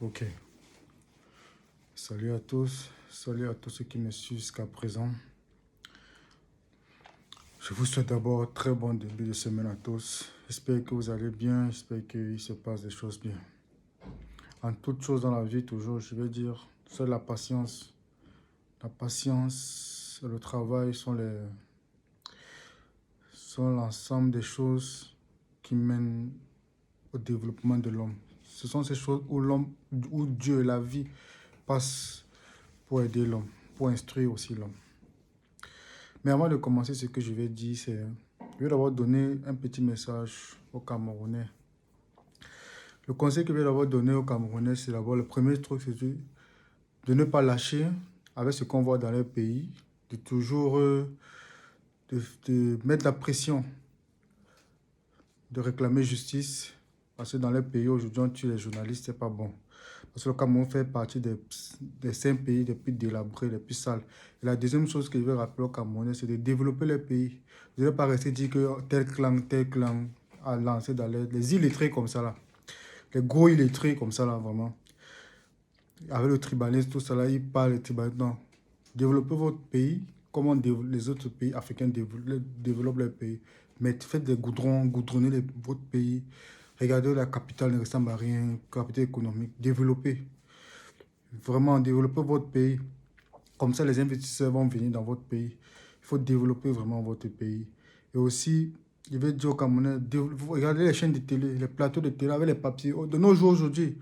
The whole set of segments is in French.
Ok. Salut à tous ceux qui me suivent jusqu'à présent. Je vous souhaite d'abord très bon début de semaine à tous. J'espère que vous allez bien, j'espère qu'il se passe des choses bien. En toute chose dans la vie, toujours, je vais dire, c'est la patience. La patience et le travail sont l'ensemble des choses qui mènent au développement de l'homme. Ce sont ces choses où Dieu et la vie passent pour aider l'homme, pour instruire aussi l'homme. Mais avant de commencer, ce que je vais dire, je vais d'abord donner un petit message aux Camerounais. Le conseil que je vais d'abord donner aux Camerounais, c'est d'abord le premier truc, c'est de ne pas lâcher avec ce qu'on voit dans leur pays, de toujours de mettre la pression, de réclamer justice, parce que dans leur pays, aujourd'hui, on tue les journalistes, c'est pas bon. Parce que le Cameroun fait partie des 5 pays les plus délabrés, les plus sales. Et la deuxième chose que je vais rappeler aux Camerounais, c'est de développer le pays. Vous ne devez pas rester dire que tel clan a lancé dans les illettrés comme ça là. Les gros illettrés comme ça là, vraiment. Avec le tribalisme, tout ça là, ils parlent le tribalisme. Non. Développez votre pays comme les autres pays africains développent leur pays. Mais faites des goudrons, goudronnez votre pays. Regardez la capitale ne ressemble à rien, capitale économique. Développez. Vraiment, développez votre pays. Comme ça, les investisseurs vont venir dans votre pays. Il faut développer vraiment votre pays. Et aussi, je vais dire aux Camerounais, regardez les chaînes de télé, les plateaux de télé avec les papiers. De nos jours aujourd'hui,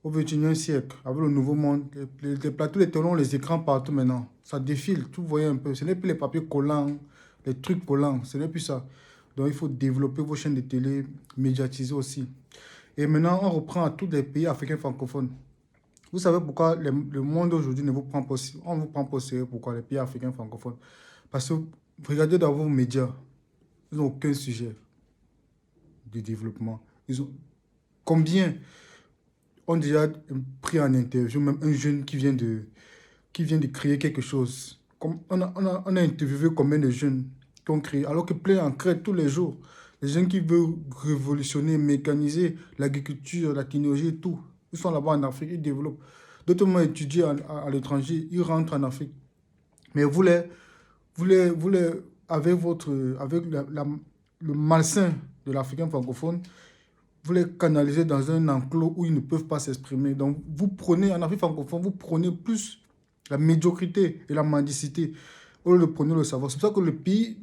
au XXIe siècle, avec le nouveau monde, les plateaux de télé ont les écrans partout maintenant. Ça défile, tout vous voyez un peu. Ce n'est plus les papiers collants, les trucs collants, ce n'est plus ça. Donc il faut développer vos chaînes de télé, médiatiser aussi. Et maintenant, on reprend à tous les pays africains francophones. Vous savez pourquoi le monde aujourd'hui ne vous prend pas on vous prend pas au sérieux, pourquoi les pays africains francophones? Parce que regardez dans vos médias, ils n'ont aucun sujet de développement. Ils ont combien ont déjà pris en interview même un jeune qui vient de créer quelque chose. On a interviewé combien de jeunes qui ont créé, alors que plein en créent tous les jours. Les jeunes qui veulent révolutionner, mécaniser l'agriculture, la technologie et tout. Ils sont là-bas en Afrique, ils développent. D'autres m'ont étudié à l'étranger, ils rentrent en Afrique. Mais avec le malsain de l'Africain francophone, vous les canalisez dans un enclos où ils ne peuvent pas s'exprimer. Donc, vous prenez, en Afrique francophone, vous prenez plus la médiocrité et la mendicité au lieu de prendre le savoir. C'est pour ça que les pays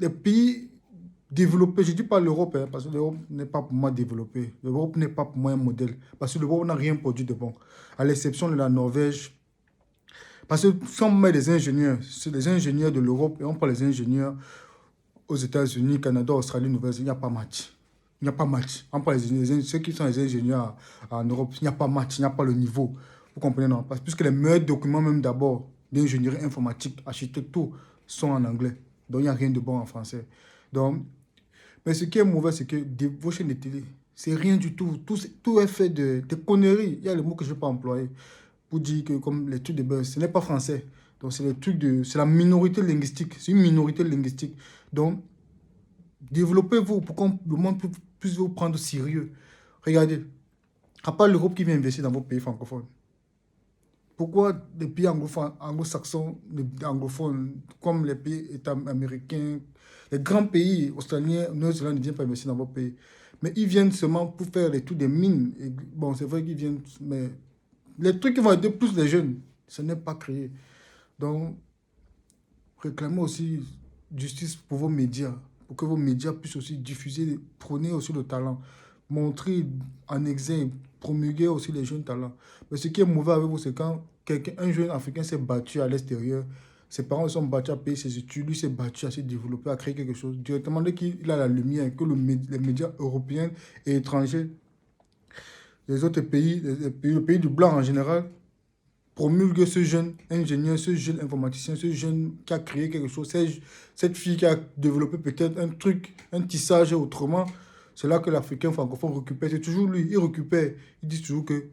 développés, je ne dis pas l'Europe, hein, parce que l'Europe n'est pas pour moi développée. L'Europe n'est pas pour moi un modèle, parce que l'Europe n'a rien produit de bon, à l'exception de la Norvège. Parce que si on met des ingénieurs, c'est des ingénieurs de l'Europe, et on prend les ingénieurs aux États-Unis, Canada, Australie, Nouvelle-Zélande, il n'y a pas match. Il n'y a pas match. On parle ceux qui sont les ingénieurs en Europe, il n'y a pas match, il n'y a pas le niveau. Vous comprenez, non? Parce que les meilleurs documents, même d'abord, d'ingénierie informatique, architecte, tout, sont en anglais. Donc, il n'y a rien de bon en français. Donc, mais ce qui est mauvais, c'est que vos chaînes de télé, c'est rien du tout. Tout est fait de conneries. Il y a le mot que je ne vais pas employer pour dire que, comme les trucs de buzz, ce n'est pas français. Donc, c'est la minorité linguistique. C'est une minorité linguistique. Donc, développez-vous pour que le monde puisse vous prendre au sérieux. Regardez, à part l'Europe qui vient investir dans vos pays francophones, pourquoi les pays anglo-saxons, les anglophones, comme les pays américains, les grands pays australiens, Nouvelle-Zélande ne viennent pas investir dans vos pays? Mais ils viennent seulement pour faire les trucs des mines. Et bon, c'est vrai qu'ils viennent, mais les trucs qui vont aider plus les jeunes, ce n'est pas créé. Donc, réclamez aussi justice pour vos médias, pour que vos médias puissent aussi diffuser, prôner aussi le talent, montrer en exergue, promulguer aussi les jeunes talents. Mais ce qui est mauvais avec vous, c'est quand un jeune africain s'est battu à l'extérieur, ses parents se sont battus à payer ses études, lui s'est battu à se développer, à créer quelque chose. Directement, dès qu'il a la lumière, que les médias européens et étrangers, les autres pays, le pays du blanc en général, promulgue ce jeune ingénieur, ce jeune informaticien, ce jeune qui a créé quelque chose, cette fille qui a développé peut-être un truc, un tissage autrement, c'est là que l'Africain francophone récupère. C'est toujours lui, il récupère. Il dit toujours que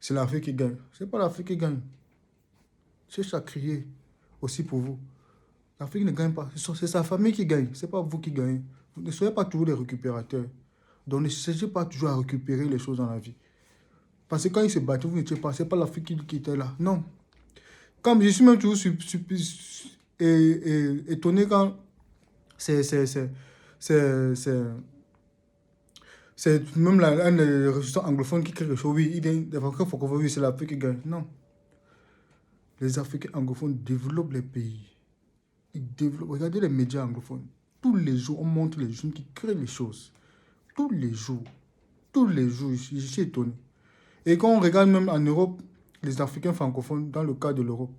c'est l'Afrique qui gagne. Ce n'est pas l'Afrique qui gagne. C'est ça crier aussi pour vous. L'Afrique ne gagne pas. C'est sa famille qui gagne. Ce n'est pas vous qui gagnez. Vous ne soyez pas toujours des récupérateurs. Donc ne cherchez pas toujours à récupérer les choses dans la vie. Parce que quand ils se battaient, vous n'étiez pas, c'est pas l'Afrique qui était là. Non. Quand je suis même toujours étonné quand c'est c'est- c'est- c'est- c'est- c'est même un des ressortissants anglophones qui crée quelque chose. Oui, il vient des Africains francophones, oui, c'est l'Afrique qui gagne. Non. Les Africains anglophones développent les pays. Ils développent. Regardez les médias anglophones. Tous les jours, on montre les jeunes qui créent les choses. Tous les jours. Tous les jours, je suis étonné. Et quand on regarde même en Europe, les Africains francophones, dans le cas de l'Europe,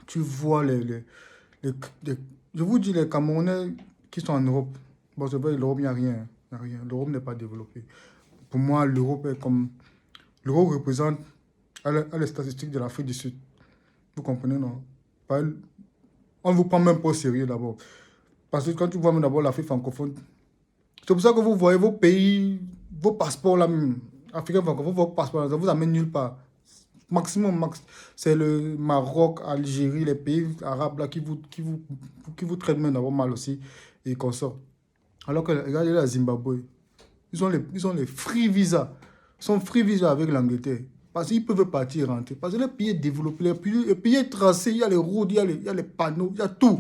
tu vois les- les- je vous dis, les Camerounais qui sont en Europe, bon, c'est vrai, l'Europe, il n'y a rien. Il n'y a rien. L'Europe n'est pas développée. Pour moi, l'Europe est comme. L'Europe représente à les statistiques de l'Afrique du Sud. Vous comprenez, non? Pas- On ne vous prend même pas au sérieux d'abord. Parce que quand tu vois même d'abord l'Afrique francophone, c'est pour ça que vous voyez vos pays, vos passeports là même, africains francophones, vos passeports, ça vous amène nulle part. Maximum, c'est le Maroc, Algérie, les pays arabes là qui vous traitent même d'abord mal aussi et qu'on sort. Alors que, regardez la Zimbabwe, ils ont les free visa. Ils sont free visa avec l'Angleterre. Parce qu'ils peuvent partir rentrer. Parce que le pays est développé, le pays est tracé, il y a les routes, il y a les panneaux, il y a tout.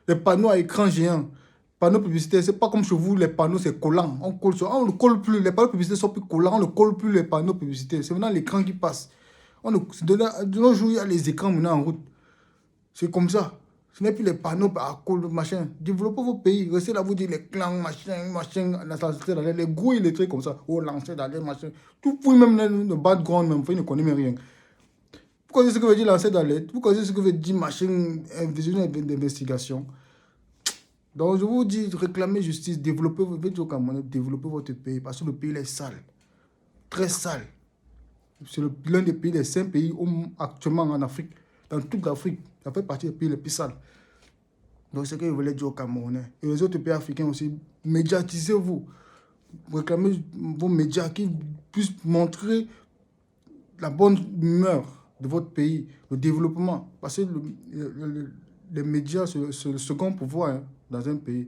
Les panneaux à écran géant. Panneaux publicitaires, c'est pas comme chez vous, les panneaux c'est collant. On ne colle plus, les panneaux publicitaires sont plus collants, on ne colle plus les panneaux publicitaires. C'est maintenant l'écran qui passe. De nos jours, il y a les écrans maintenant en route. C'est comme ça. Ce n'est plus les panneaux par col, machin. Développez vos pays. Restez là, vous dites les clans, machin, les gros, les trucs comme ça. Oh, lancer dans les machins. Tout, vous même le background, même, vous ne connaissez même rien. Vous connaissez ce que veut dire lancer dans les. Vous connaissez ce que veut dire machin, visionnaire d'investigation. Donc, je vous dis, réclamez justice, développez développez votre pays. Parce que le pays est sale. Très sale. C'est l'un des pays, des 5 pays actuellement en Afrique. Dans toute l'Afrique, ça fait partie des pays les plus sales. Donc, c'est ce que je voulais dire aux Camerounais. Et les autres pays africains aussi, médiatisez-vous. Réclamez vos médias qui puissent montrer la bonne humeur de votre pays, le développement. Parce que les médias, c'est le second pouvoir hein, dans un pays.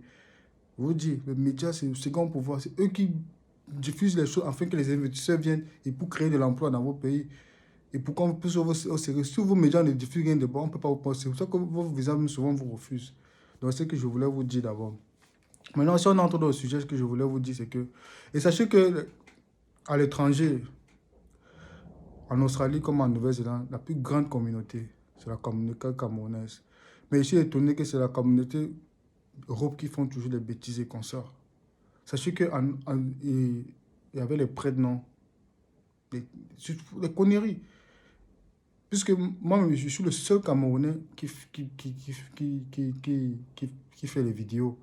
Je vous dis, les médias, c'est le second pouvoir. C'est eux qui diffusent les choses afin que les investisseurs viennent et pour créer de l'emploi dans vos pays. Et pour qu'on puisse au sérieux. Si vos médias ne diffusent rien de bon, on ne peut pas vous penser. C'est pour ça que vos visages souvent vous refusent. Donc, c'est ce que je voulais vous dire d'abord. Maintenant, si on entre dans le sujet, ce que je voulais vous dire, c'est que... Et sachez que à l'étranger, en Australie comme en Nouvelle-Zélande, la plus grande communauté, c'est la communauté camerounaise. Mais je suis étonné que c'est la communauté Europe qui font toujours des bêtises et qu'on sort. Sachez qu'il y avait les prête-noms, des conneries. Puisque moi, je suis le seul Camerounais qui fait les vidéos.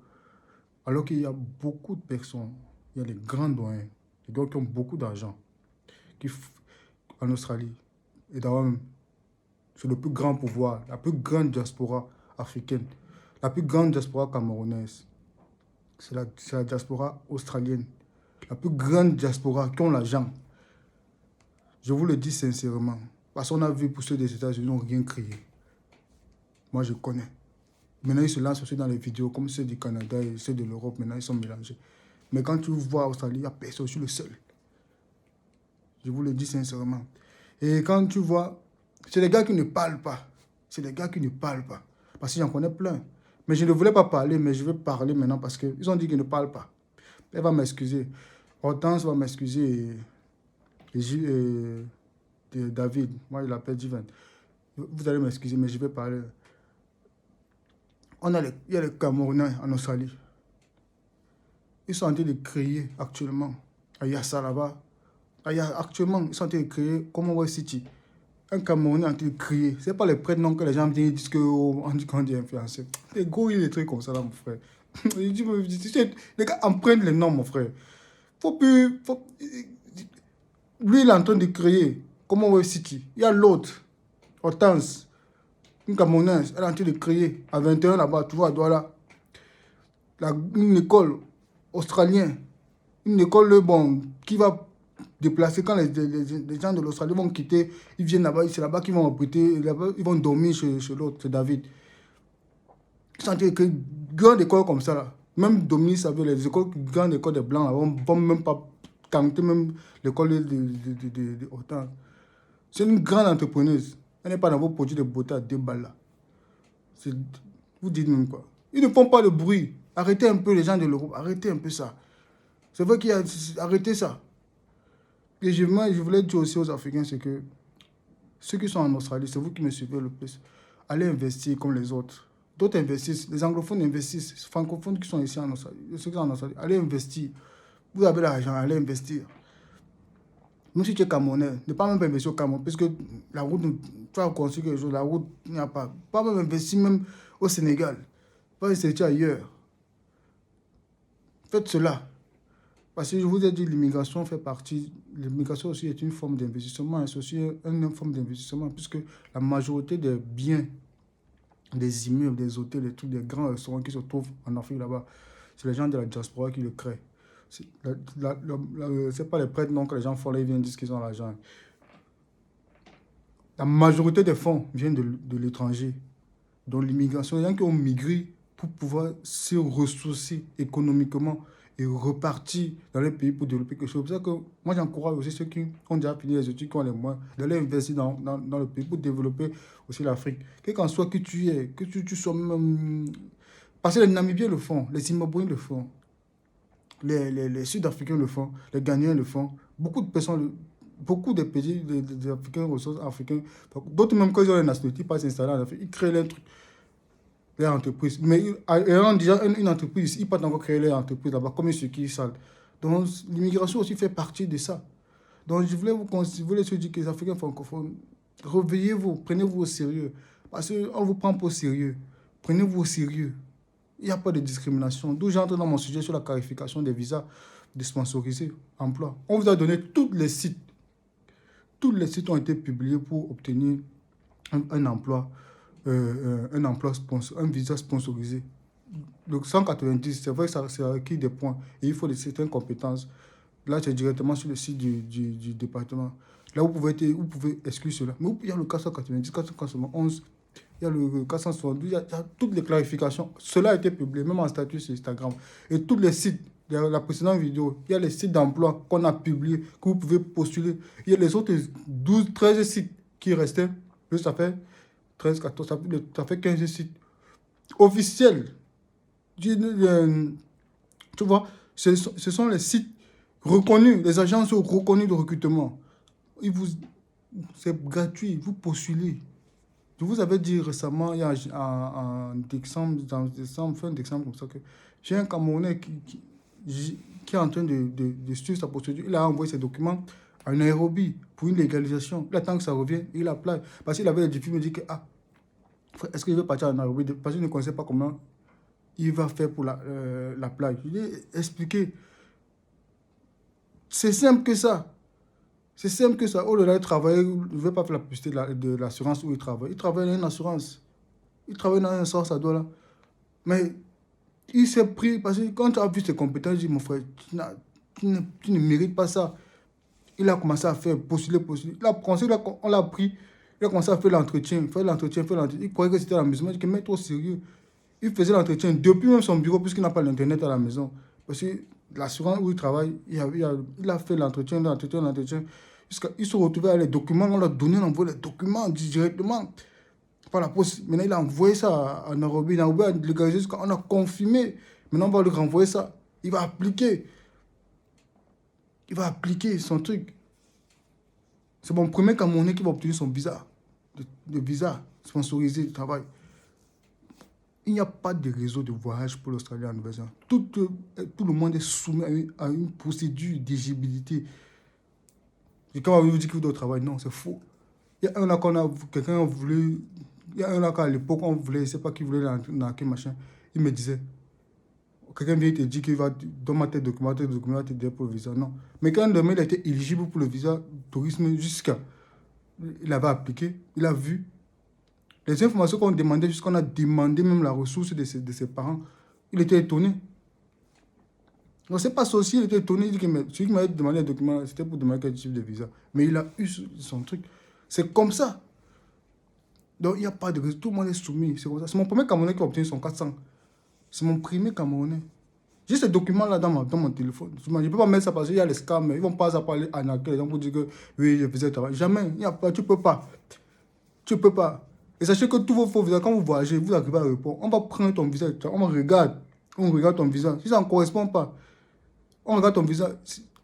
Alors qu'il y a beaucoup de personnes, il y a les grands doyens, les gars qui ont beaucoup d'argent, en Australie. Et d'ailleurs, c'est le plus grand pouvoir, la plus grande diaspora africaine, la plus grande diaspora camerounaise. C'est la diaspora australienne. La plus grande diaspora qui ont l'argent. Je vous le dis sincèrement. Parce qu'on a vu pour ceux des États-Unis, ils n'ont rien créé. Moi, je connais. Maintenant, ils se lancent aussi dans les vidéos comme ceux du Canada et ceux de l'Europe. Maintenant, ils sont mélangés. Mais quand tu vois Australie, il n'y a personne. Je suis le seul. Je vous le dis sincèrement. Et quand tu vois, c'est des gars qui ne parlent pas. C'est des gars qui ne parlent pas. Parce que j'en connais plein. Mais je ne voulais pas parler, mais je vais parler maintenant parce qu'ils ont dit qu'ils ne parlent pas. Elle va m'excuser. Hortense va m'excuser. Et David, moi je l'appelle Divan. Vous allez m'excuser, mais je vais parler. Il y a les Camerounais en Australie. Ils sont en train de créer actuellement, à Yassa là-bas, actuellement, ils sont en train de créer Commonwealth City. Un Camerounais en train de créer. Ce n'est pas les prénoms que les gens viennent disent qu'on dit qu'on est influencé. Les gros, il y a des trucs comme ça là, mon frère. Les gars empruntent les noms, mon frère. Faut plus. Lui, il est en train de créer Commonwealth City. Il y a l'autre, Hortense, une Camerounaise, elle est en train de créer à 21 là-bas, tu vois, à Douala. Une école australienne, une école bon, qui va déplacer quand les gens de l'Australie vont quitter, ils viennent là-bas, c'est là-bas qu'ils vont abriter, ils vont dormir chez l'autre, c'est David. Ils sont en train de créer une grande école comme ça là. Même Dominique savait, les écoles, grandes écoles des Blancs là, vont même pas canté même l'école de Hortense. C'est une grande entrepreneuse. Elle n'est pas dans vos produits de beauté à 2 balles là. Vous dites même quoi? Ils ne font pas de bruit. Arrêtez un peu les gens de l'Europe. Arrêtez un peu ça. C'est vrai qu'il y a... Arrêtez ça. Et je voulais dire aussi aux Africains, c'est que ceux qui sont en Australie, c'est vous qui me suivez le plus. Allez investir comme les autres. D'autres investissent. Les anglophones investissent. Les francophones qui sont ici en Australie, ceux qui sont en Australie, allez investir. Vous avez l'argent, allez investir. Même si tu es Camerounais, ne pas même investir au Cameroun, parce que la route, tu vas construire quelque chose, la route, il n'y a pas. Pas même investir même au Sénégal. Pas investir ailleurs. Faites cela. Parce que je vous ai dit, l'immigration fait partie. L'immigration aussi est une forme d'investissement. C'est aussi une forme d'investissement, puisque la majorité des biens, des immeubles, des hôtels, des trucs, des grands restaurants qui se trouvent en Afrique là-bas, c'est les gens de la diaspora qui le créent. C'est pas les prêtres non que les gens font là, ils viennent dire qu'ils ont l'argent. La majorité des fonds viennent de l'étranger. Donc l'immigration, les gens qui ont migré pour pouvoir se ressourcer économiquement et repartir dans les pays pour développer quelque chose. C'est pour ça que moi j'encourage aussi ceux qui ont déjà fini les études, qui ont les moyens, d'aller investir dans le pays pour développer aussi l'Afrique. Quel qu'en soit qui tu es, que tu sois même... Parce que les Namibiens le font, les Zimbabwéens le font, les Sud-Africains le font, les Ghanéens le font. Beaucoup de personnes, beaucoup de pays, des Africains, ressources africains, d'autres même quand ils ont la nationalité, ils passent s'installer en Afrique, ils créent les trucs. Les entreprises. Mais ayant déjà une entreprise, ils peuvent encore créer leur entreprise là-bas, comme ceux qui salent. Donc l'immigration aussi fait partie de ça. Donc je voulais vous dire que les Africains francophones, réveillez-vous, prenez-vous au sérieux. Parce qu'on vous prend pas au sérieux. Prenez-vous au sérieux. Il n'y a pas de discrimination. D'où j'entre dans mon sujet sur la qualification des visas de sponsorisés emploi. On vous a donné tous les sites. Tous les sites ont été publiés pour obtenir un emploi. Un visa sponsorisé. Donc 190, c'est vrai que ça requiert des points et il faut certaines compétences. Là, c'est directement sur le site du département. Là, vous pouvez exclure cela. Mais il y a le 490, 491, il y a le 472, il y a toutes les clarifications. Cela a été publié, même en statut sur Instagram. Et tous les sites, la précédente vidéo, il y a les sites d'emploi qu'on a publiés, que vous pouvez postuler. Il y a les autres 12, 13 sites qui restaient. Ça fait 13, 14, ça fait 15 sites officiels. Tu vois, ce sont les sites reconnus, les agences reconnues de recrutement. C'est gratuit, vous postulez. Je vous avais dit récemment, en décembre, fin décembre, comme ça, que j'ai un Camerounais qui est en train de suivre sa procédure. Il a envoyé ses documents à Nairobi pour une légalisation. Il attend que ça revienne, il applique. Parce qu'il avait des difficultés, il me dit que, est-ce qu'il veut partir à Nairobi? Parce qu'il ne connaissait pas comment il va faire pour la plage. Je lui ai expliqué. C'est simple que ça. C'est simple que ça. Oh là là, il travaille, il ne veut pas faire la publicité de l'assurance où il travaille. Il travaille dans une assurance. Il travaille dans une assurance à doigt là. Mais il s'est pris, parce que quand tu as vu ses compétences, il dit, mon frère, tu ne mérites pas ça. Il a commencé à faire postuler. On l'a pris. Il a commencé à faire l'entretien. Il croyait que c'était à la maison. Il dit que mets-toi au sérieux. Il faisait l'entretien depuis même son bureau, puisqu'il n'a pas l'internet à la maison. Parce que l'assurance où il travaille, il a fait l'entretien. Ils se retrouvaient avec les documents. On leur donnait, on envoyait les documents directement par la poste. Maintenant, il a envoyé ça à Nairobi. Nairobi a légalisé jusqu'à on a confirmé. Maintenant, on va lui renvoyer ça. Il va appliquer. Il va appliquer son truc. C'est mon premier Camerounais qui va obtenir son visa. De visa sponsorisé de travail. Il n'y a pas de réseau de voyage pour l'Australie en Nouvelle-Zélande. Tout le monde est soumis à une procédure d'éligibilité. Et quand on vous dit qu'il doit travailler, non, c'est faux. Il y a un là quelqu'un a voulu, il y a un là qu'à l'époque, on voulait, je ne sais pas qui voulait dans quel machin, il me disait, quelqu'un vient te dire qu'il va donner tes documents, t'aider pour le visa. Non. Mais quand demain il a été éligible pour le visa tourisme jusqu'à, il avait appliqué, il a vu. Les informations qu'on demandait, jusqu'on a demandé même la ressource de ses parents, il était étonné. Non, c'est pas sorcier, il était étonné. Il dit que celui qui m'avait demandé les documents, c'était pour demander quel type de visa. Mais il a eu son truc. C'est comme ça. Donc, il n'y a pas de réseau. Tout le monde est soumis. C'est comme ça. C'est mon premier Camerounais qui a obtenu son 400. C'est mon premier Camerounais. J'ai ces documents-là dans mon téléphone. Je ne peux pas mettre ça parce qu'il y a les scams. Ils ne vont pas parler en accueil. Les gens vont dire que oui, je faisais le travail. Jamais. Il y a pas, tu ne peux pas. Tu ne peux pas. Et sachez que tous vos faux visages, quand vous voyagez, vous arrivez à répondre. On va prendre ton visage. On regarde. On regarde ton visage. Si ça ne correspond pas, on regarde ton visage.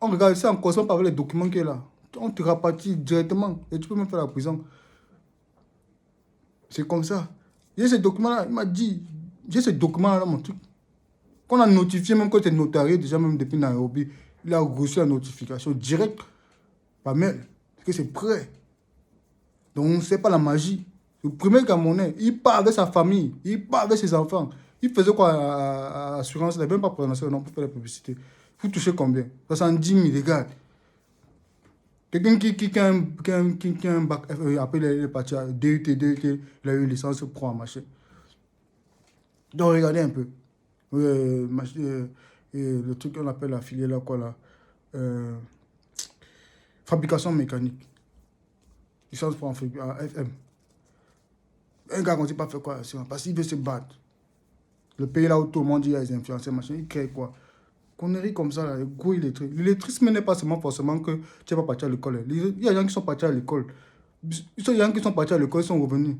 On regarde si ça ne correspond pas avec les documents qui est là. On te rapatie directement. Et tu peux même faire la prison. C'est comme ça. J'ai ces documents-là. Il m'a dit, j'ai ces documents-là dans mon truc. Qu'on a notifié, même quand c'est notarié, déjà même depuis Nairobi, il a reçu la notification directe par mail. Que c'est prêt. Donc, c'est pas la magie. Le premier Camerounais, il part avec sa famille, il part avec ses enfants. Il faisait quoi à assurance, il n'avait même pas prononcé le nom pour faire la publicité. Vous touchez combien? 70 000, regarde. Quelqu'un qui a un bac, après il est parti à DUT, il a eu une licence pro en machin. Donc regardez un peu. Le truc qu'on appelle la filière là, quoi là. Fabrication mécanique. Licence pro en FM. Un gars, on ne sait pas faire quoi, parce qu'il veut se battre. Le pays là où tout le monde dit, il y a des influenceurs, machin, il crée quoi? Conneries comme ça, là, le goût illettré. L'illettrisme n'est pas seulement forcément que tu n'es pas parti à l'école. Il y a des gens qui sont partis à l'école. Il y a des gens qui sont partis à l'école, ils sont revenus.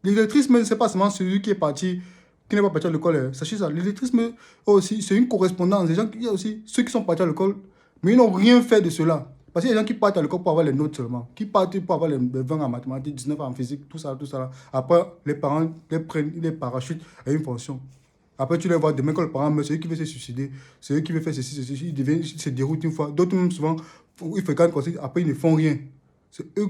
L'illettrisme, ce n'est pas seulement celui qui est parti, qui n'est pas parti à l'école. Sachez ça. L'illettrisme aussi, c'est une correspondance. Il y a aussi ceux qui sont partis à l'école, mais ils n'ont rien fait de cela. Parce qu'il y a des gens qui partent à l'école pour avoir les notes seulement, qui partent pour avoir les 20 en mathématiques, 19 en physique, tout ça, tout ça. Après, les parents les prennent, les parachutent à une fonction. Après, tu les vois demain quand le parent meurt, c'est eux qui veulent se suicider, c'est eux qui veulent faire ceci, ils se déroutent une fois. D'autres, même souvent, ils fréquentent comme ça, après, ils ne font rien. C'est eux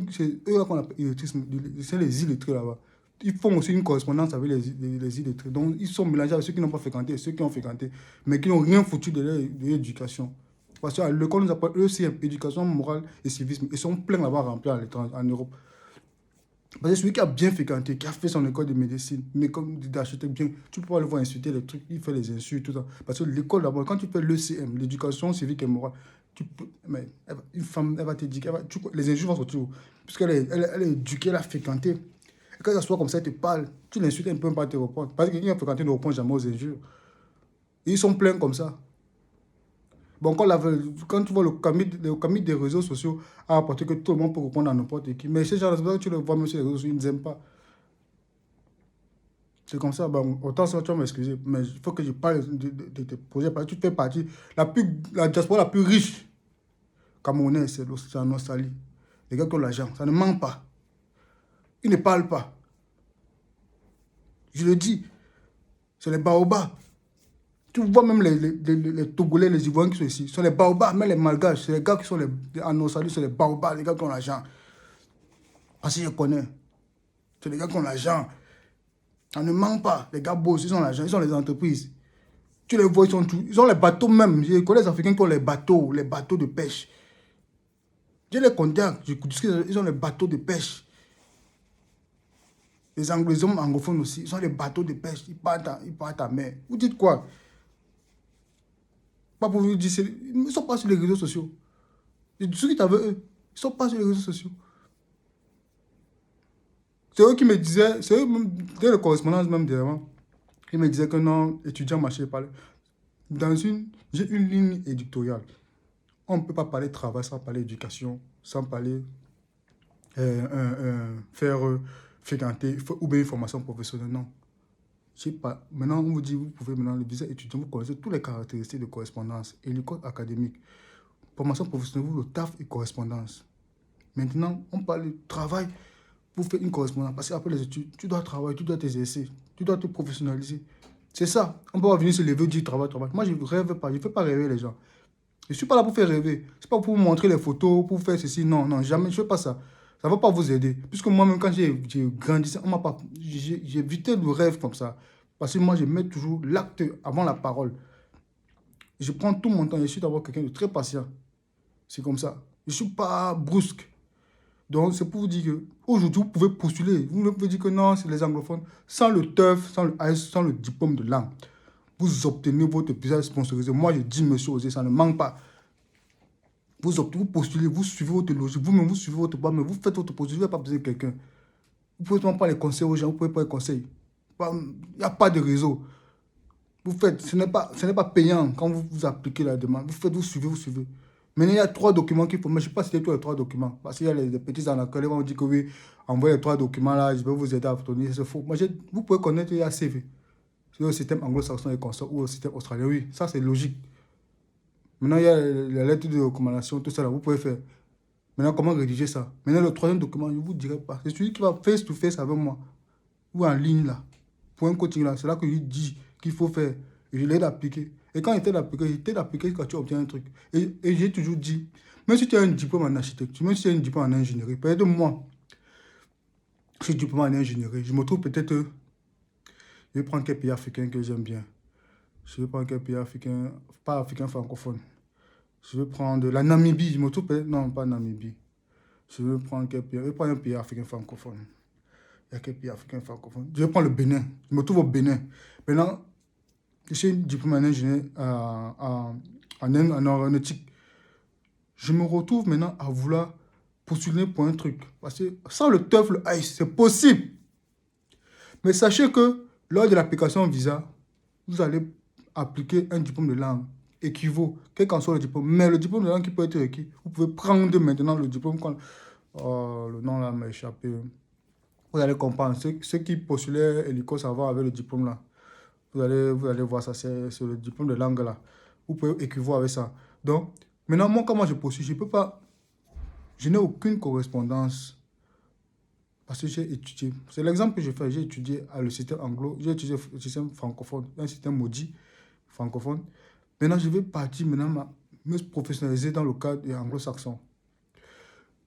là qu'on appelle illetrisme, c'est les illettrés là-bas. Ils font aussi une correspondance avec les illettrés. Donc, ils sont mélangés avec ceux qui n'ont pas fréquenté et ceux qui ont fréquenté, mais qui n'ont rien foutu de l'éducation. Parce qu'à l'école, nous appelle ECM, éducation morale et civisme. Ils sont pleins là-bas remplis en Europe. Parce que celui qui a bien fréquenté, qui a fait son école de médecine, mais comme d'acheter bien, tu peux pas le voir insulter les trucs, il fait les insultes, tout ça. Parce que l'école d'abord, quand tu fais l'ECM, l'éducation civique et morale, mais une femme, elle va te dire, les injures vont sortir où? Puisqu'elle elle est éduquée, elle a fréquenté. Et quand elle soit comme ça, elle te parle, tu l'insultes, elle ne peut pas te répondre. Parce que quelqu'un qui a fréquenté ne répond jamais aux injures. Et ils sont pleins comme ça. Bon, quand tu vois le camis des réseaux sociaux a apporté que tout le monde peut répondre à n'importe qui. Mais ces gens-là, tu le vois même sur les réseaux sociaux, ils n'aiment pas. C'est comme ça. Bon, autant ça, tu vas m'excuser. Mais il faut que je parle de tes projets. Parce que tu fais partie. La diaspora la plus riche camerounaise, c'est en Australie. Les gars qui ont l'argent, ça ne ment pas. Ils ne parlent pas. Je le dis. C'est les baobabs. Tu vois même les Togolais, les Ivoiriens qui sont ici. Ce sont les baobabs, même les Malgaches. C'est les gars qui sont en Australie, c'est les baobabs, les gars qui ont l'argent. Parce que je connais. C'est les gars qui ont l'argent. Ça ne ment pas. Les gars bossent, ils ont l'argent, ils ont les entreprises. Tu les vois, ils ont les bateaux même. Je connais les Africains qui ont les bateaux de pêche. Je les contacte, ils ont les bateaux de pêche. Les anglophones aussi, ils ont les bateaux de pêche. Ils partent à mer. Vous dites quoi? Pas pour vous dire, ils ne sont pas sur les réseaux sociaux. Ceux qui t'avaient eux, ils ne sont pas sur les réseaux sociaux. C'est eux qui me disaient, c'est eux même, dès la correspondance même d'avant, ils me disaient que non, étudiant machin, parler. J'ai une ligne éditoriale. On ne peut pas parler de travail sans parler d'éducation, sans parler fréquenter ou bien une formation professionnelle. Non. Je sais pas. Maintenant, on vous dit, vous pouvez maintenant, le visa étudiant, vous connaissez toutes les caractéristiques de correspondance et l'école académique. Formation professionnelle, vous, le taf et correspondance. Maintenant, on parle de travail pour faire une correspondance. Parce qu'après les études, tu dois travailler, tu dois t'exercer, tu dois te professionnaliser. C'est ça. On peut pas venir se lever et dire travail, travail. Moi, je ne rêve pas. Je ne fais pas rêver les gens. Je ne suis pas là pour faire rêver. Ce n'est pas pour vous montrer les photos, pour faire ceci. Non, non, jamais. Je ne fais pas ça. Ça ne va pas vous aider. Puisque moi-même, quand j'ai grandi, j'ai évité le rêve comme ça. Parce que moi, je mets toujours l'acte avant la parole. Je prends tout mon temps. Je suis d'abord quelqu'un de très patient. C'est comme ça. Je ne suis pas brusque. Donc, c'est pour vous dire qu'aujourd'hui, vous pouvez postuler. Vous pouvez dire que non, c'est les anglophones. Sans le TEF, sans le AS, sans le diplôme de langue, vous obtenez votre visa sponsorisé. Moi, je dis, monsieur Osé, ça ne manque pas. Vous postulez, vous suivez votre logique, vous-même, vous suivez votre pas, mais vous faites votre posture, vous n'avez pas besoin de quelqu'un. Vous ne pouvez pas les conseils aux gens, vous ne pouvez pas les conseils. Il n'y a pas de réseau. Vous faites, ce n'est pas payant quand vous appliquez la demande. Vous faites, vous suivez, vous suivez. Maintenant, il y a 3 documents qu'il faut. Mais je ne sais pas si c'est tous les 3 documents. Parce qu'il y a les petits arnaqueurs qui vont dire que oui, envoyez les 3 documents là, je vais vous aider à obtenir. C'est faux. Moi, vous pouvez connaître il y a CV. C'est le système anglo-saxon et consort ou le système australien. Oui, ça c'est logique. Maintenant, il y a la lettre de recommandation, tout ça là, vous pouvez faire. Maintenant, comment rédiger ça? Maintenant, le 3e document, je ne vous dirai pas. C'est celui qui va face to face avec moi. Ou en ligne là. Pour un coaching là. C'est là que je dis qu'il faut faire. Et je l'ai appliqué. Et quand il était appliqué quand tu obtiens un truc. Et j'ai toujours dit, même si tu as un diplôme en architecture, même si tu as un diplôme en ingénierie, peut-être moi, je suis diplôme en ingénierie, je me trouve peut-être, je vais prendre quel pays africain que j'aime bien. Je vais prendre quel pays africain, pas africain francophone. Je vais prendre la Namibie, je me trouve peut-être, non, pas Namibie. Je vais prendre quel pays, je vais prendre un pays africain francophone. Il y a quel pays africain francophone? Je vais prendre le Bénin, je me trouve au Bénin. Maintenant, je suis diplômé en ingénieur en aéronautique. Je me retrouve maintenant à vouloir postuler pour un truc. Parce que sans le TOEFL, c'est possible. Mais sachez que lors de l'application visa, vous allez appliquer un diplôme de langue équivaut, quel qu'en soit le diplôme. Mais le diplôme de langue qui peut être requis, vous pouvez prendre maintenant le diplôme quand le nom là m'a échappé. Vous allez comprendre. Ceux qui postulaient Hélico Savoir avec le diplôme là. Vous allez voir ça, c'est le diplôme de langue là. Vous pouvez équivaut avec ça. Donc, maintenant, moi, comment je postule? Je peux pas. Je n'ai aucune correspondance parce que j'ai étudié. C'est l'exemple que je fais. J'ai étudié à le système anglo, j'ai étudié le système francophone, un système maudit francophone. Maintenant, je vais partir maintenant me professionnaliser dans le cadre anglo-saxon.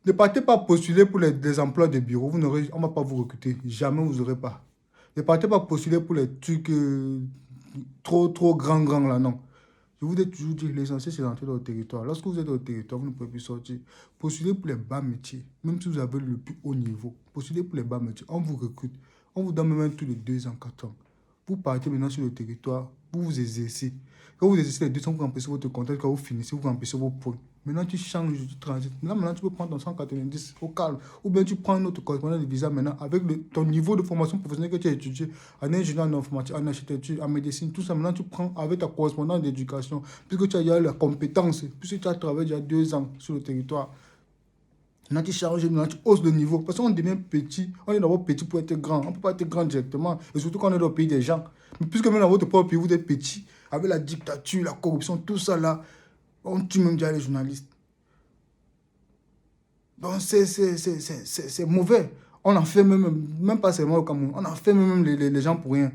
Ne partez pas postuler pour les emplois de bureau. On ne va pas vous recruter. Jamais vous n'aurez pas. Ne partez pas postuler pour les trucs trop grands là, non. Je vous ai toujours dit, l'essentiel c'est d'entrer dans le territoire. Lorsque vous êtes dans le territoire, vous ne pouvez plus sortir. Postulez pour les bas métiers, même si vous avez le plus haut niveau. Postulez pour les bas métiers. On vous recrute. On vous donne même tous les 2 ans, 4 ans. Vous partez maintenant sur le territoire, vous vous exercez. Quand vous exercez les 2 ans, vous remplissez votre contrat. Quand vous finissez, vous remplissez vos points. Maintenant, tu changes du transit. Maintenant, tu peux prendre ton 190 au calme. Ou bien tu prends un autre correspondant de visa maintenant avec ton niveau de formation professionnelle que tu as étudié en ingénieur en informatique, en architecture, en médecine, tout ça. Maintenant, tu prends avec ta correspondance d'éducation, puisque tu as déjà la compétence, puisque tu as travaillé déjà 2 ans sur le territoire. Maintenant, tu changes, maintenant, tu hausses le niveau. Parce qu'on devient petit. On est d'abord petit pour être grand. On ne peut pas être grand directement. Et surtout quand on est dans le pays des gens. Mais puisque même dans votre propre pays, vous êtes petit, avec la dictature, la corruption, tout ça là, on tue même déjà les journalistes. Donc c'est mauvais. On en fait même pas seulement au Cameroun, on en fait même les gens pour rien.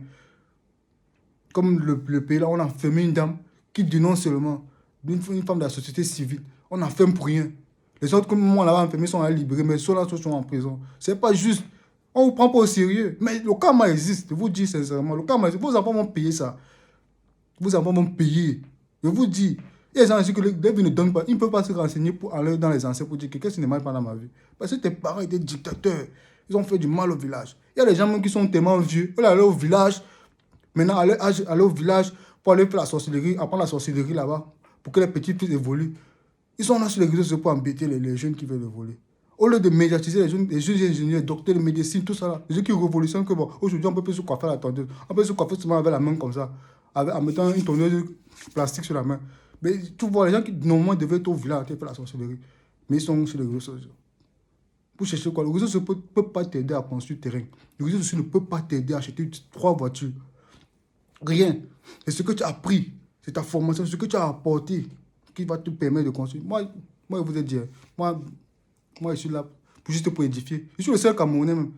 Comme le pays là, on a enfermé une dame qui dénonce seulement une femme de la société civile. On enferme pour rien. Les autres, comme moi, là, enfermés sont libérés, mais ceux là sont en prison. C'est pas juste. On ne vous prend pas au sérieux. Mais le karma existe, je vous dis sincèrement. Le karma existe. Vos enfants vont payer ça. Vos enfants vont payer. Je vous dis. Il y a des gens ici que les devis ne donnent pas. Ils ne peuvent pas se renseigner pour aller dans les anciens pour dire que qu'est-ce qui ne marche pas dans ma vie. Parce que tes parents étaient dictateurs. Ils ont fait du mal au village. Il y a des gens même qui sont tellement vieux. Ils allaient au village. Maintenant, aller au village pour aller faire la sorcellerie, apprendre la sorcellerie là-bas, pour que les petits puissent évoluer. Ils sont là sur les réseaux pour embêter les jeunes qui veulent évoluer. Au lieu de médiatiser les jeunes ingénieurs, docteurs de médecine, tout ça là, les gens qui révolutionnent que bon, aujourd'hui on peut plus se coiffer à la tondeuse. On peut se coiffer seulement avec la main comme ça, en mettant une tondeuse plastique sur la main. Mais tu vois, les gens qui normalement devaient être au village faire la sorcellerie, mais ils sont sur les réseaux sociaux. Pour chercher quoi? Le réseau social ne peut pas t'aider à construire terrain. Le réseau social ne peut pas t'aider à acheter 3 voitures. Rien. C'est ce que tu as appris. C'est ta formation, ce que tu as apporté qui va te permettre de construire. Moi je vous ai dit, moi, je suis là juste pour édifier. Je suis le seul Camerounais même.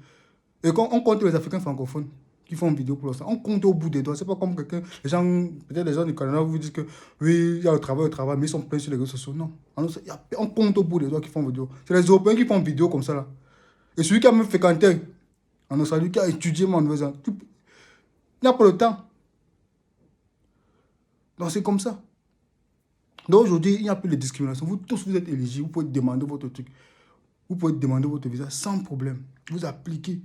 Et quand on compte les Africains francophones qui font une vidéo pour l'instant, on compte au bout des doigts. C'est pas comme quelqu'un, peut-être les gens du Canada vous disent que oui, il y a le travail, mais ils sont pleins sur les réseaux sociaux. Non. On compte au bout des doigts qui font vidéo. C'est les Européens qui font vidéo comme ça là. Et celui qui a même fréquenté en Australie, qui a étudié en Nouvelle-Zélande, il n'a pas le temps. Donc c'est comme ça. Donc aujourd'hui, il n'y a plus de discrimination. Vous tous, vous êtes éligibles. Vous pouvez demander votre truc. Vous pouvez demander votre visa sans problème. Vous appliquez.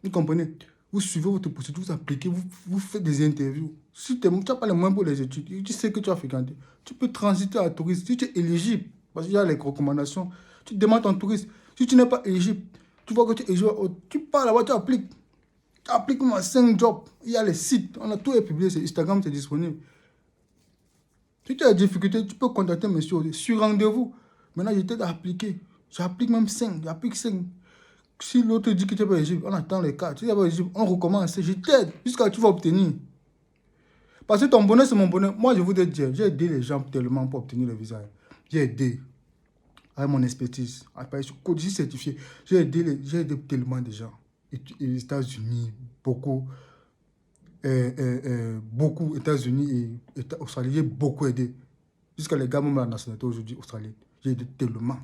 Vous comprenez? Vous suivez votre procédure, vous appliquez, vous faites des interviews. Si tu n'as pas les moyens pour les études, tu sais que tu as fréquenté, tu peux transiter à touriste. Si tu es éligible, parce qu'il y a les recommandations, tu demandes ton touriste. Si tu n'es pas éligible, tu vois que tu es éligible, tu pars là-bas, tu appliques. Applique-moi 5 jobs. Il y a les sites. On a tout publié. C'est Instagram, c'est disponible. Si tu as des difficultés, tu peux contacter monsieur sur rendez-vous. Maintenant, j'étais d'appliquer. J'applique même 5. J'applique 5. Si l'autre dit que tu n'es pas éligible, on attend les cas. Si tu n'es pas éligible, on recommence. Je t'aide jusqu'à ce que tu vas obtenir. Parce que ton bonheur, c'est mon bonheur. Moi, je voudrais te dire, j'ai aidé les gens tellement pour obtenir le visa. J'ai aidé avec mon expertise. Après, je suis certifié. J'ai aidé tellement de gens. Et les États-Unis, beaucoup. Beaucoup États-Unis et Australie, j'ai beaucoup aidé. Jusqu'à les gars, même la nationalité aujourd'hui, Australie. J'ai aidé tellement.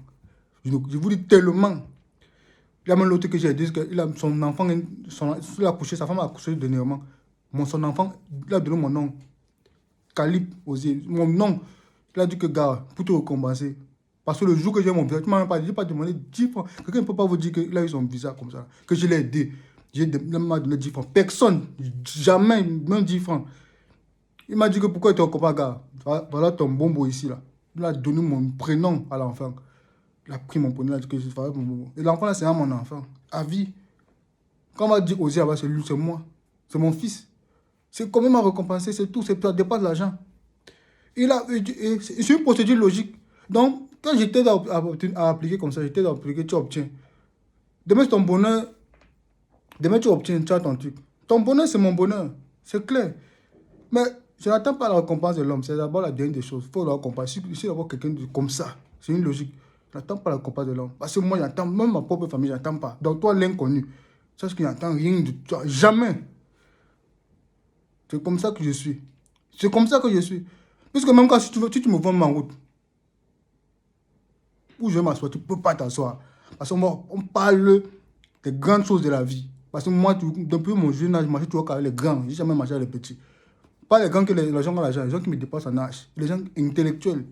Je vous dis tellement. Il y a même l'autre que j'ai aidé, il a son enfant, il a accouché, sa femme a accouché dernièrement. Son enfant, il a donné mon nom. Calip, Osier. Mon nom. Il a dit que, gars, pour te récompenser. Parce que le jour que j'ai mon visa, tu m'as même pas dit, j'ai pas demandé 10 francs. Quelqu'un ne peut pas vous dire qu'il a eu son visa comme ça. Que je l'ai aidé. Il m'a donné 10 francs. Personne. Jamais, même 10 francs. Il m'a dit que pourquoi tu es au copain, gars. Voilà ton bonbon ici, là. Il a donné mon prénom à l'enfant. Il a pris mon prénom, il a dit que je ferais mon bonbon. Et l'enfant, là, c'est mon enfant. À vie. Quand on m'a dit Osier, c'est lui, c'est moi. C'est mon fils. C'est comment il m'a récompensé, c'est tout. Ça dépasse l'argent. C'est une procédure logique. Donc, quand j'étais à appliquer comme ça, j'étais à appliquer, tu obtiens. Demain, c'est ton bonheur. Demain, tu obtiens, tu as ton truc. Ton bonheur, c'est mon bonheur. C'est clair. Mais je n'attends pas la récompense de l'homme. C'est d'abord la dernière des choses. Il faut la récompense. Si d'avoir quelqu'un comme ça, c'est une logique. Je n'attends pas la récompense de l'homme. Parce que moi, j'attends, même ma propre famille, je n'attends pas. Donc, toi, l'inconnu, sache qu'il n'attend rien de toi. Jamais. C'est comme ça que je suis. C'est comme ça que je suis. Puisque même quand si tu me vends ma route, où je vais m'asseoir, tu ne peux pas t'asseoir. Parce qu'on parle des grandes choses de la vie. Parce que moi, depuis mon jeune âge, je marche toujours avec les grands. Je n'ai jamais marché avec les petits. Pas les grands que les gens ont l'argent, les gens qui me dépassent en âge. Les gens intellectuels.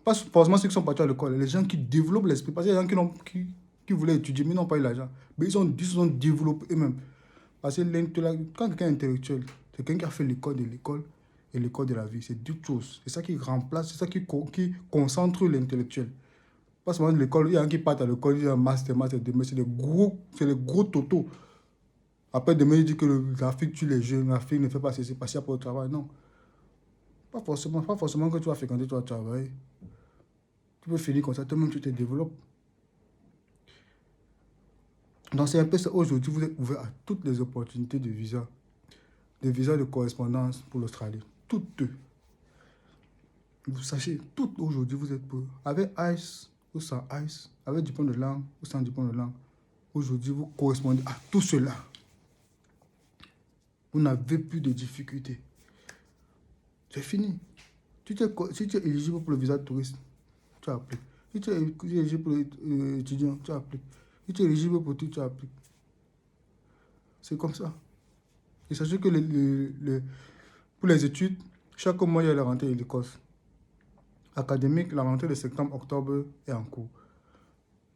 Pas forcément ceux qui sont partis à l'école. Les gens qui développent l'esprit. Parce qu'il y a des gens qui voulaient étudier, mais n'ont pas eu l'argent. Mais ils se sont développés eux-mêmes. Parce que quand quelqu'un est intellectuel, c'est quelqu'un qui a fait l'école de l'école et l'école de la vie. C'est deux choses. C'est ça qui remplace, c'est ça qui concentre l'intellectuel. Pas seulement l'école, il y a un qui part à l'école, il y a un master, demain, c'est les gros totaux. Après, demain, il dit que l'Afrique tue les jeunes, l'Afrique ne fait pas ceci, parce qu'il y a pas de travail. Non. Pas forcément que tu vas fréquenter, tu vas travailler. Tu peux finir comme ça, toi-même, tu te développes. Donc, c'est un peu ça. Aujourd'hui, vous êtes ouvert à toutes les opportunités de visa. Des visas de correspondance pour l'Australie. Toutes. Vous sachez, toutes aujourd'hui, vous êtes pour. Avec ICE ou sans ICE, avec diplôme de langue ou sans diplôme de langue, aujourd'hui, vous correspondez à tout cela. Vous n'avez plus de difficultés. C'est fini. Si tu es éligible pour le visa de touriste, tu appliques. Si tu es éligible pour l'étudiant, tu appliques. Si tu es éligible pour tout, tu appliques. C'est comme ça. Il s'agit que pour les études, chaque mois, il y a la rentrée et l'Écosse. Académique, la rentrée de septembre-octobre est en cours.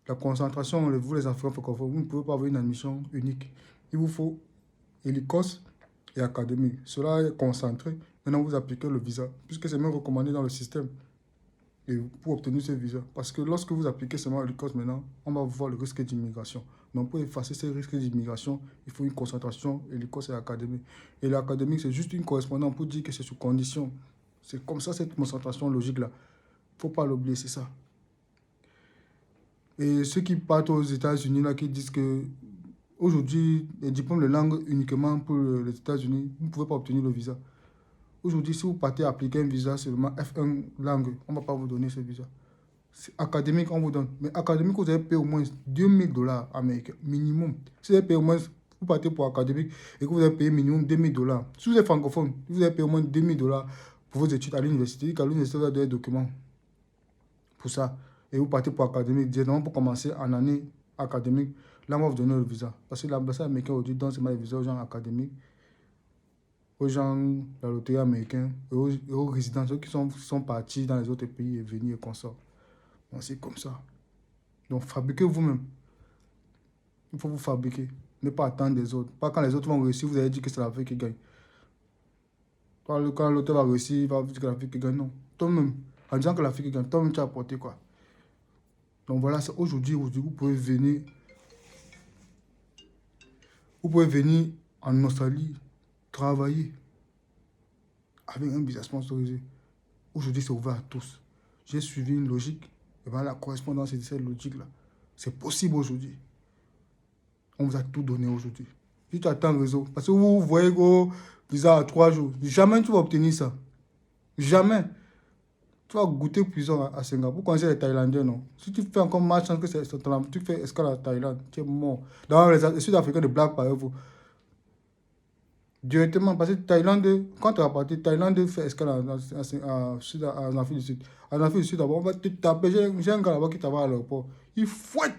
La concentration, vous les Africains francophones, vous ne pouvez pas avoir une admission unique. Il vous faut l'Écosse et académique. Cela est concentré. Maintenant, vous appliquez le visa, puisque c'est même recommandé dans le système et pour obtenir ce visa. Parce que lorsque vous appliquez seulement l'Écosse maintenant, on va voir le risque d'immigration. Donc, pour effacer ces risques d'immigration, il faut une concentration et l'Écosse et l'académique. Et l'académique, c'est juste une correspondance pour dire que c'est sous condition. C'est comme ça, cette concentration logique-là. Il ne faut pas l'oublier, c'est ça. Et ceux qui partent aux États-Unis, là, qui disent que aujourd'hui, les diplômes de langue uniquement pour les États-Unis, vous ne pouvez pas obtenir le visa. Aujourd'hui, si vous partez appliquer un visa seulement F1 langue, on ne va pas vous donner ce visa. Académique, on vous donne. Mais académique, vous avez payé au moins $2000 américains, minimum. Si vous avez payé au moins, vous partez pour académique et que vous avez payé minimum $2000. Si vous êtes francophone, vous avez payé au moins $2000 pour vos études à l'université. À l'université, vous avez des documents pour ça. Et vous partez pour académique, directement pour commencer en année académique. Là, on va vous donner le visa. Parce que l'ambassade américaine aujourd'hui donne seulement les visas aux gens académiques, aux gens de la loterie américaine et aux résidents, ceux qui sont partis dans les autres pays et venus et consorts. Donc, c'est comme ça. Donc, fabriquez vous-même. Il faut vous fabriquer. Ne pas attendre des autres. Pas quand les autres vont réussir, vous allez dire que c'est l'Afrique qui gagne. Quand l'autre va réussir, il va dire que l'Afrique qui gagne. Non. Toi-même, en disant que l'Afrique gagne, toi-même, tu as apporté quoi? Donc voilà, aujourd'hui, vous pouvez venir. Vous pouvez venir en Australie, travailler avec un visa sponsorisé. Aujourd'hui, c'est ouvert à tous. J'ai suivi une logique. Et bien, la correspondance est de cette logique-là. C'est possible aujourd'hui. On vous a tout donné aujourd'hui. Si tu attends le réseau, parce que vous voyez que visa à 3 jours, jamais tu vas obtenir ça. Jamais. Tu vas goûter prison à Singapour. Vous connaissez les Thaïlandais, non? Si tu fais encore match, que tu fais escale à Thaïlande, tu es mort. Dans les Sud-Africains de blague par vous. Directement, parce que Thaïlande, quand tu vas partir, Thaïlande fait escale en Afrique du Sud. En Afrique du Sud, d'abord, on va te taper. J'ai un gars là-bas qui t'avait à l'aéroport. Il fouette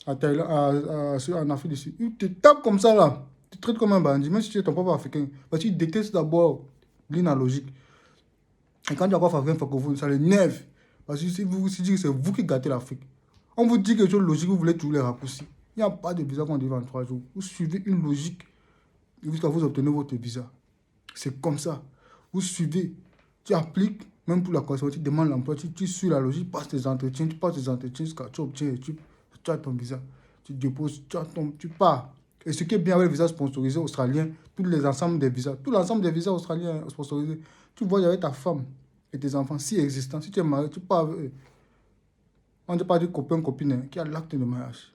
à Thaïlande, en Afrique du Sud. Il te tape comme ça là. Tu te traites comme un bandit, même si tu es ton propre Africain. Parce qu'il déteste d'abord l'inalogique. Et quand tu as encore africain francophone, ça l'énerve. Parce que si vous vous dites que c'est vous qui gâtez l'Afrique, on vous dit quelque chose de logique, vous voulez tous les raccourcis. Il n'y a pas de visa qu'on délivre en 3 jours. Vous suivez une logique jusqu'à vous obtenir votre visa. C'est comme ça. Vous suivez, tu appliques, même pour la correspondance, tu demandes l'emploi, tu suis la logique, tu passes tes entretiens jusqu'à tu obtiens, tu as ton visa. Tu déposes, tu pars. Et ce qui est bien avec les visas sponsorisés australiens, tous les ensembles des visas, tout l'ensemble des visas australiens sponsorisés, tu voyages avec ta femme et tes enfants, si existants, si tu es marié, tu pars avec eux. On ne dit pas du copain, copine, hein, qui a l'acte de mariage.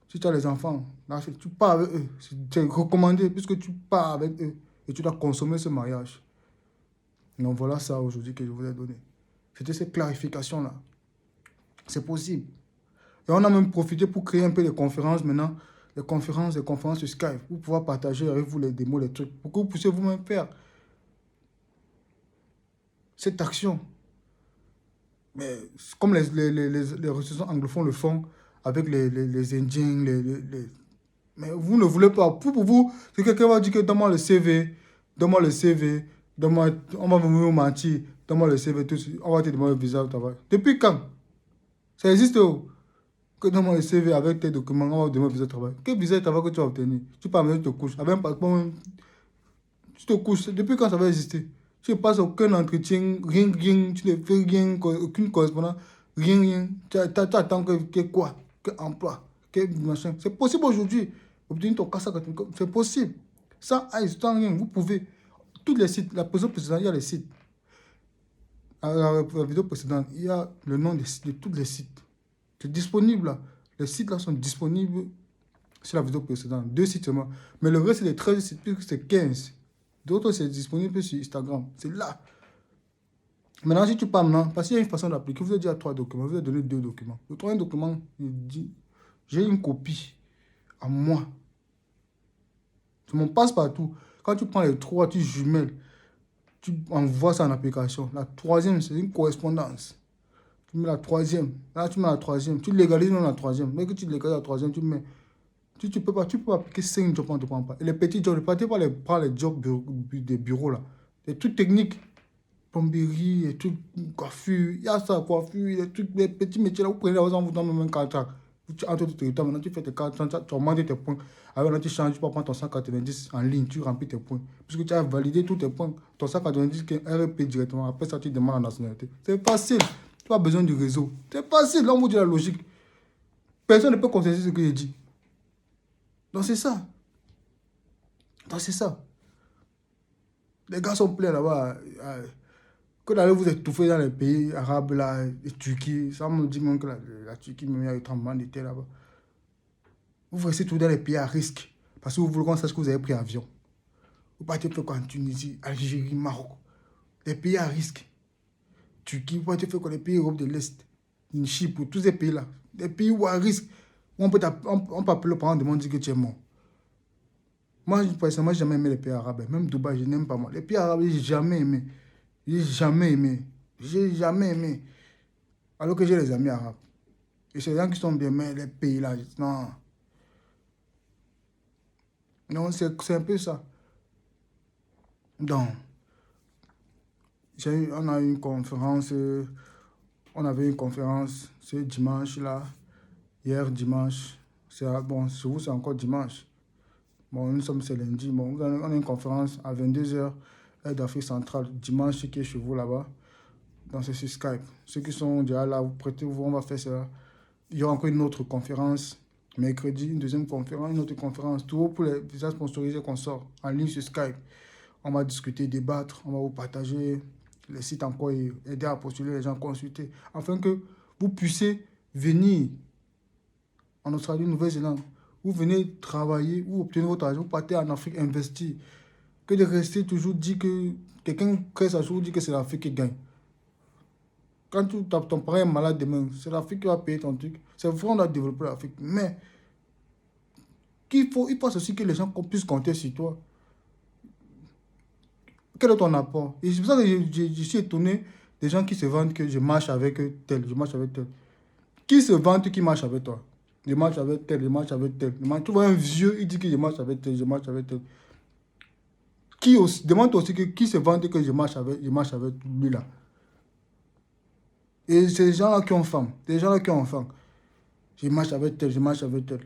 Si tu as les enfants, là, tu pars avec eux. C'est recommandé puisque tu pars avec eux et tu dois consommer ce mariage. Donc voilà ça aujourd'hui que je vous ai donné. C'était cette clarification-là. C'est possible. Et on a même profité pour créer un peu de conférences maintenant. Des conférences sur Skype. Pour pouvoir partager avec vous les démos, les trucs. Pour que vous puissiez vous-même faire cette action. Mais comme les ressortissants anglophones le font avec les Indiens, mais vous ne voulez pas. Pour vous, si quelqu'un va dire que donne-moi le CV, donne-moi le CV, donne-moi, on va vous mentir, donne-moi le CV, tout, on va te demander le visa au travail. Depuis quand? Ça existe où? Que donne-moi le CV avec tes documents, on va vous demander le visa au travail. Quel visa au travail que tu vas obtenir? Tu peux amener, tu te couches. Avec un passeport, tu te couches. Depuis quand ça va exister? Tu ne passes aucun entretien, rien, tu ne fais rien, aucune correspondance, rien. Tu attends que quoi? Que emploi? Que machin? C'est possible aujourd'hui. Obtenir ton casse, c'est possible. Sans rien, vous pouvez. Tous les sites, la vidéo précédente, il y a les sites. La vidéo précédente, il y a le nom de tous les sites. C'est disponible là. Les sites là sont disponibles sur la vidéo précédente. 2 sites seulement. Mais le reste, c'est les 13 sites, puisque c'est 15. D'autres, c'est disponible sur Instagram. C'est là. Maintenant, si tu parles maintenant, parce qu'il y a une façon d'appliquer, vous avez déjà 3 documents, vous avez donné 2 documents. Le troisième document, il dit, j'ai une copie à moi. C'est mon passe-partout. Quand tu prends les 3, tu jumelles, tu envoies ça en application. La troisième, c'est une correspondance. Tu mets la troisième. Là, tu mets la troisième. Tu légalises même la troisième. Dès que tu légalises la troisième, tu mets. Tu peux appliquer 5 jobs, on ne te prend pas. Et les petits jobs, ne partez pas les jobs des bureaux là. Les trucs techniques. Plomberie, les trucs coiffure. Il y a ça, coiffure, les trucs, les petits métiers là. Vous prenez la raison, vous donnez même un contrat. Tu entres du territoire, maintenant tu fais tes cartes, tu augmentes tes points. Alors là, tu changes, tu peux prendre ton 190 en ligne, tu remplis tes points. Puisque tu as validé tous tes points, ton 190 qui est RP directement. Après ça, tu demandes la nationalité. C'est facile. Tu n'as pas besoin du réseau. C'est facile. Là, on vous dit la logique. Personne ne peut contester ce que j'ai dit. Donc c'est ça. Les gars sont pleins là-bas. Que d'aller vous étouffer dans les pays arabes là, et Turquie, ça me dit même que la Turquie, même il y a eu tremblement de terre là-bas. Vous restez tout dans les pays à risque. Parce que vous voulez qu'on sache que vous avez pris avion. Vous partez faire quoi en Tunisie, Algérie, Maroc. Les pays à risque. Turquie, vous partez faire quoi les pays Europe de l'Est. Chypre, tous ces pays-là. Des pays où à risque. Où on peut appeler le parent de monde dire que tu es mort. Moi, personnellement, j'ai jamais aimé les pays arabes. Même Dubaï, je n'aime pas moi. Les pays arabes, j'ai jamais aimé. J'ai jamais aimé. Alors que j'ai les amis arabes. Et c'est les gens qui sont bien, mais les pays là, non. Non, c'est un peu ça. Donc, on a eu une conférence, on avait une conférence ce dimanche là, hier dimanche. Bon, chez vous c'est encore dimanche. Bon, nous sommes ce lundi. Bon, on a une conférence à 22h, heure d'Afrique centrale, dimanche, qui est chez vous là-bas. Donc c'est sur Skype. Ceux qui sont déjà là, vous prêtez-vous, on va faire ça. Il y aura encore une autre conférence Mercredi, une deuxième conférence, une autre conférence. Tout pour les visas sponsorisés qu'on sort en ligne sur Skype. On va discuter, débattre, on va vous partager les sites encore et aider à postuler les gens, consulter. Afin que vous puissiez venir en Australie, Nouvelle-Zélande. Vous venez travailler, vous obtenez votre argent, vous partez en Afrique investir. Que de rester toujours dit que quelqu'un crée sa chose, dit que c'est l'Afrique qui gagne. Quand ton parent est malade demain, c'est l'Afrique qui va payer ton truc. C'est vrai, on doit développer l'Afrique. Mais il faut aussi que les gens puissent compter sur toi. Quel est ton apport? Et c'est pour ça que je suis étonné des gens qui se vantent que je marche avec tel, je marche avec tel. Qui se vante qui marche avec toi? Je marche avec tel, je marche avec tel. Tu vois un vieux, il dit que je marche avec tel, je marche avec tel. Demande aussi que qui se vante que je marche avec lui là. Et c'est les gens-là qui ont faim. Des gens-là qui ont faim. Je marche avec tel, je marche avec tel.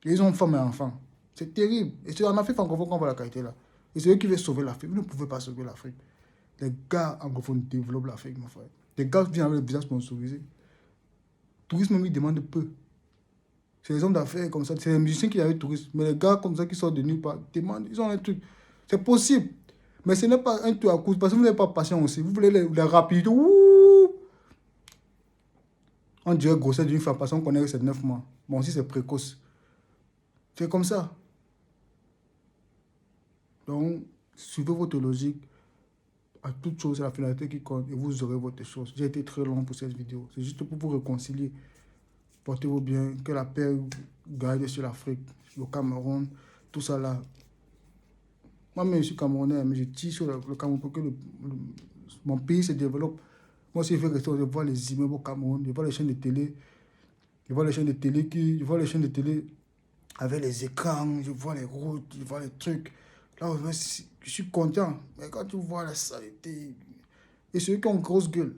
Ils ont faim et enfant. C'est terrible. Et c'est en Afrique francophone qu'on voit la qualité là. Et c'est eux qui veulent sauver l'Afrique. Vous ne pouvez pas sauver l'Afrique. Les gars anglophones développent l'Afrique, mon frère. Les gars viennent avec le visage sponsorisé. Le tourisme, ils demandent peu. C'est les hommes d'affaires comme ça. C'est les musiciens qui avaient le tourisme. Mais les gars comme ça qui sortent de nulle part, demandent, ils ont un truc. C'est possible. Mais ce n'est pas un truc à cause. Parce que vous n'êtes pas patient aussi. Vous voulez la rapidité. Ouh! On dirait grossesse d'une femme parce qu'on connaît que c'est 9 mois. Bon, si c'est précoce. C'est comme ça. Donc, suivez votre logique. À toute chose, c'est la finalité qui compte et vous aurez votre chose. J'ai été très long pour cette vidéo. C'est juste pour vous réconcilier. Portez-vous bien. Que la paix gagne sur l'Afrique, le Cameroun, tout ça là. Moi-même, je suis Camerounais, mais je tire sur le Cameroun pour que mon pays se développe. Moi aussi, je veux rester, je vois les immeubles au Cameroun, je vois les chaînes de télé. Je vois les chaînes de télé avec les écrans, je vois les routes, je vois les trucs. Là, je suis content. Mais quand tu vois la saleté, et ceux qui ont grosse gueule,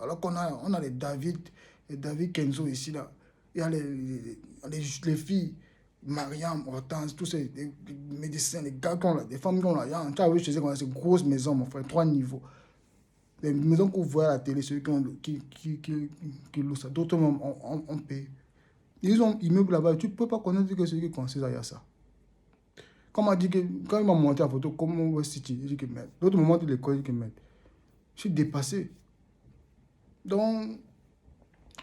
alors on a les David Kenzo ici, là. Il y a les filles, Mariam, Hortense, tous ces les médecins, les gars qui ont là, les femmes qui ont là. Tu as vu chez eux, on a ces grosses maisons, mon frère, 3 niveaux. Les maisons qu'on voit à la télé, ceux qui louent ça, d'autres même, on paye. Ils ont immeuble là-bas, tu ne peux pas connaître que celui qui construit ça, ça. Quand il m'a montré la photo, comment West City, il dit que merde. L'autre moment, il l'école, il dit que merde. Je suis dépassé. Donc,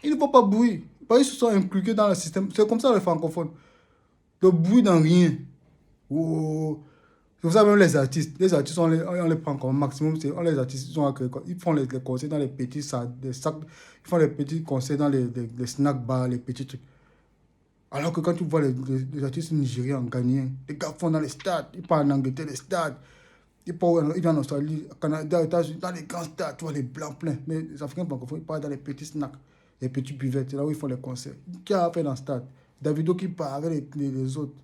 il ne faut pas bruire. Ils se sont impliqués dans le système. C'est comme ça les francophones. Le bruit dans rien. Oh. C'est pour ça même les artistes, on les prend comme maximum. Les artistes, ils font les concerts dans les petits sacs, ils font les petits concerts dans les snack bars, les petits trucs. Alors que quand tu vois les artistes nigériens, ghanéens, les gars font dans les stades, ils partent en Angleterre, les stades, ils viennent en Australie, au Canada, aux États-Unis, dans les grands stades, tu vois les blancs pleins. Mais les Africains francophones, ils partent dans les petits snacks, les petits buvettes, c'est là où ils font les concerts. Qui a fait dans le stade? Davido qui part avec les autres,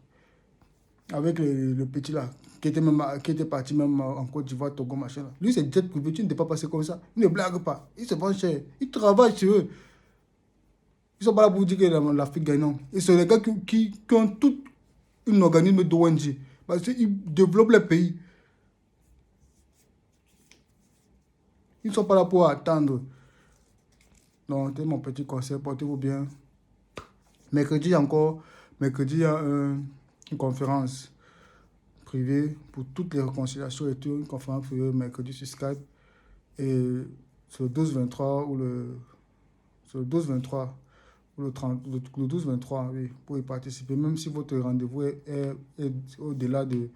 avec le petit là, qui était parti même en Côte d'Ivoire, Togo, machin là. Lui, c'est jet privé, tu ne peux pas passer comme ça. Il ne blague pas, il se vend cher, il travaille chez eux. Ils ne sont pas là pour dire que l'Afrique gagne, non. Et c'est les gars qui ont tout un organisme d'ONG. Parce qu'ils développent les pays. Ils ne sont pas là pour attendre. Donc, c'est mon petit conseil. Portez-vous bien. Mercredi, il y a une conférence privée pour toutes les réconciliations et tout. Une conférence privée mercredi sur Skype. Et c'est le 12-23 ou c'est le 12-23. Le 12-23, oui, pour y participer. Même si votre rendez-vous est au-delà du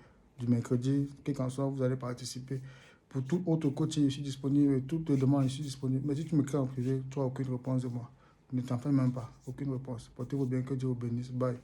mercredi, quel qu'en soit, vous allez participer. Pour tout autre coaching, je suis disponible. Toutes les demandes, je suis disponible. Mais si tu me crées en privé, tu n'auras aucune réponse de moi. Ne t'en fais même pas. Aucune réponse. Portez-vous bien, que Dieu vous bénisse. Bye.